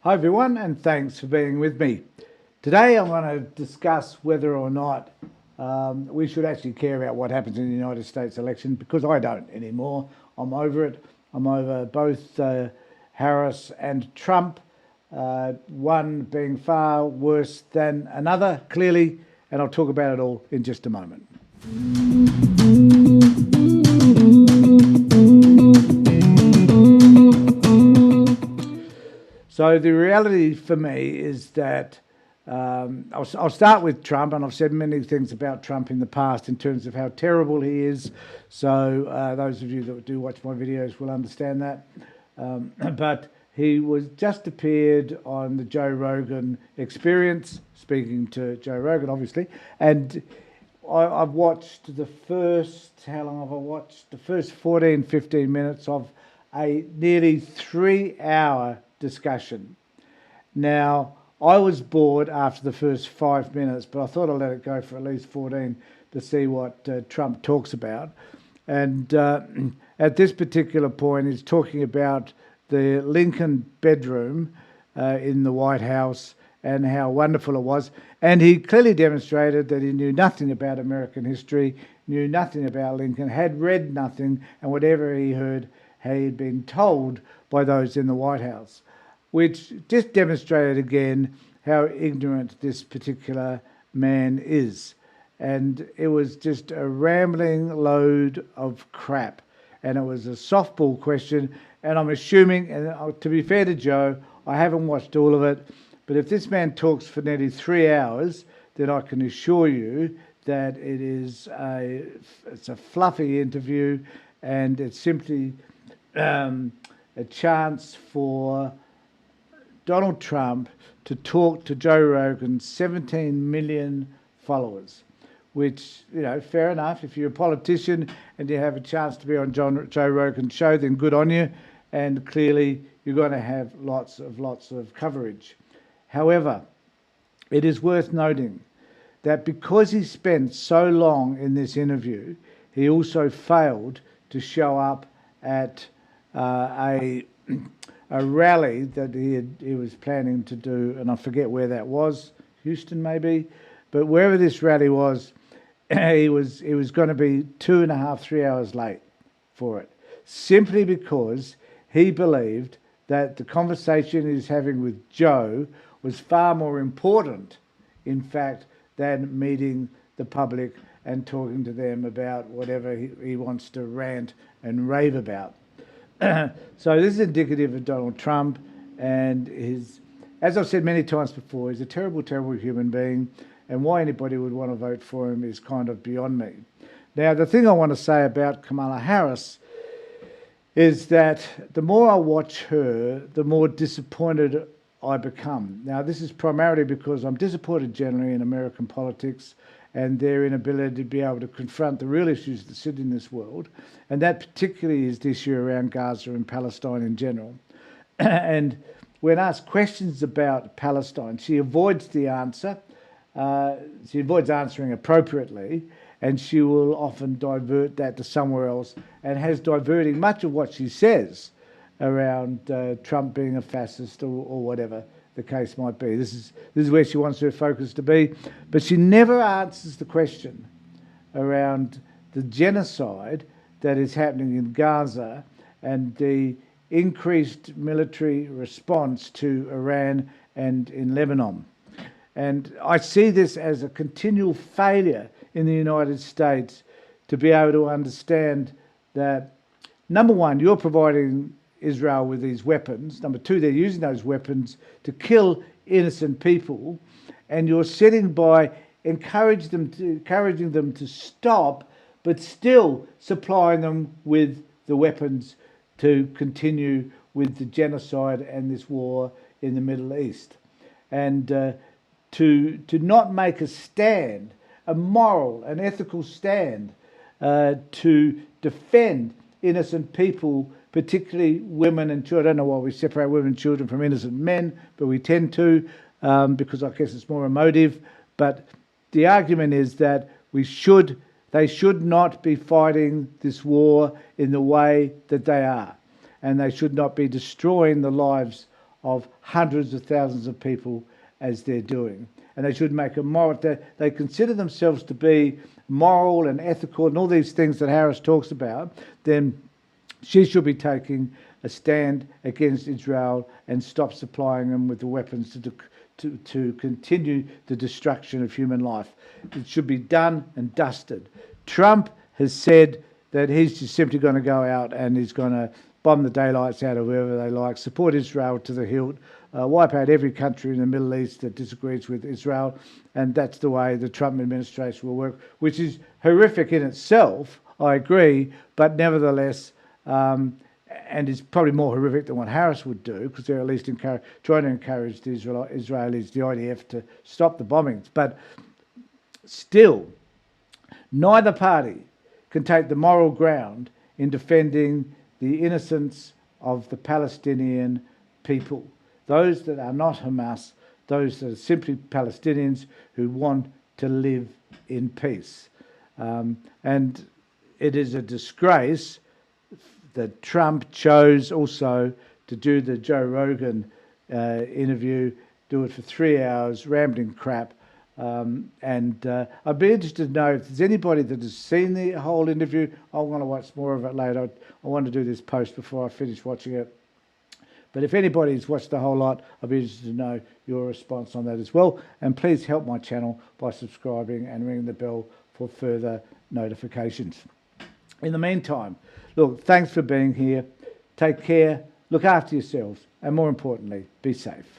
Hi everyone, and thanks for being with me. Today I'm going to discuss whether or not we should actually care about what happens in the United States election, because I don't anymore. I'm over it. I'm over both Harris and Trump, one being far worse than another, clearly, and I'll talk about it all in just a moment. So the reality for me is that I'll start with Trump, and I've said many things about Trump in the past in terms of how terrible he is. So those of you that do watch my videos will understand that. But he was just appeared on the Joe Rogan Experience, speaking to Joe Rogan, obviously, and I've watched the first, how long have I watched? The first 14, 15 minutes of a nearly 3 hour discussion. Now, I was bored after the first 5 minutes, but I thought I'd let it go for at least 14 to see what Trump talks about. And at this particular point, he's talking about the Lincoln bedroom in the White House and how wonderful it was. And he clearly demonstrated that he knew nothing about American history, knew nothing about Lincoln, had read nothing, and whatever he heard, he had been told by those in the White House, which just demonstrated again how ignorant this particular man is. And it was just a rambling load of crap. And it was a softball question. And I'm assuming, and to be fair to Joe, I haven't watched all of it, but if this man talks for nearly 3 hours, then I can assure you that it's a fluffy interview, and it's simply a chance for Donald Trump to talk to Joe Rogan's 17 million followers, which, fair enough. If you're a politician and you have a chance to be on Joe Rogan's show, then good on you. And clearly you're going to have lots of coverage. However, it is worth noting that because he spent so long in this interview, he also failed to show up at a rally that he was planning to do, and I forget where that was, Houston maybe, but wherever this rally was, he was going to be 2.5, 3 hours late for it, simply because he believed that the conversation he's having with Joe was far more important, in fact, than meeting the public and talking to them about whatever he wants to rant and rave about. So this is indicative of Donald Trump and as I've said many times before, he's a terrible, terrible human being, and why anybody would want to vote for him is kind of beyond me. Now, the thing I want to say about Kamala Harris is that the more I watch her, the more disappointed I become. Now, this is primarily because I'm disappointed generally in American politics and their inability to be able to confront the real issues that sit in this world. And that particularly is the issue around Gaza and Palestine in general. And when asked questions about Palestine, she avoids the answer. She avoids answering appropriately, and she will often divert that to somewhere else, and has diverting much of what she says around Trump being a fascist or whatever the case might be. This is where she wants her focus to be, but she never answers the question around the genocide that is happening in Gaza and the increased military response to Iran and in Lebanon. And I see this as a continual failure in the United States to be able to understand that, number one, you're providing Israel with these weapons. Number two, they're using those weapons to kill innocent people, and you're sitting by encouraging them to stop, but still supplying them with the weapons to continue with the genocide and this war in the Middle East. And to not make a stand, a moral, an ethical stand, to defend innocent people, particularly women and children. I don't know why we separate women and children from innocent men, but we tend to, because I guess it's more emotive. But the argument is that they should not be fighting this war in the way that they are, and they should not be destroying the lives of hundreds of thousands of people as they're doing. And they should make a moral, they consider themselves to be moral and ethical and all these things that Harris talks about, then she should be taking a stand against Israel and stop supplying them with the weapons to continue the destruction of human life. It should be done and dusted. Trump has said that he's just simply going to go out and he's going to bomb the daylights out of whoever they like, support Israel to the hilt, wipe out every country in the Middle East that disagrees with Israel, and that's the way the Trump administration will work, which is horrific in itself, I agree, but nevertheless, and it's probably more horrific than what Harris would do, because they're at least trying to encourage the Israelis, the IDF, to stop the bombings. But still, neither party can take the moral ground in defending the innocence of the Palestinian people. Those that are not Hamas, those that are simply Palestinians who want to live in peace. And it is a disgrace that Trump chose also to do the Joe Rogan interview, do it for 3 hours, rambling crap. I'd be interested to know if there's anybody that has seen the whole interview. I want to watch more of it later. I want to do this post before I finish watching it. But if anybody's watched the whole lot, I'd be interested to know your response on that as well. And please help my channel by subscribing and ringing the bell for further notifications. In the meantime, look, thanks for being here. Take care, look after yourselves, and more importantly, be safe.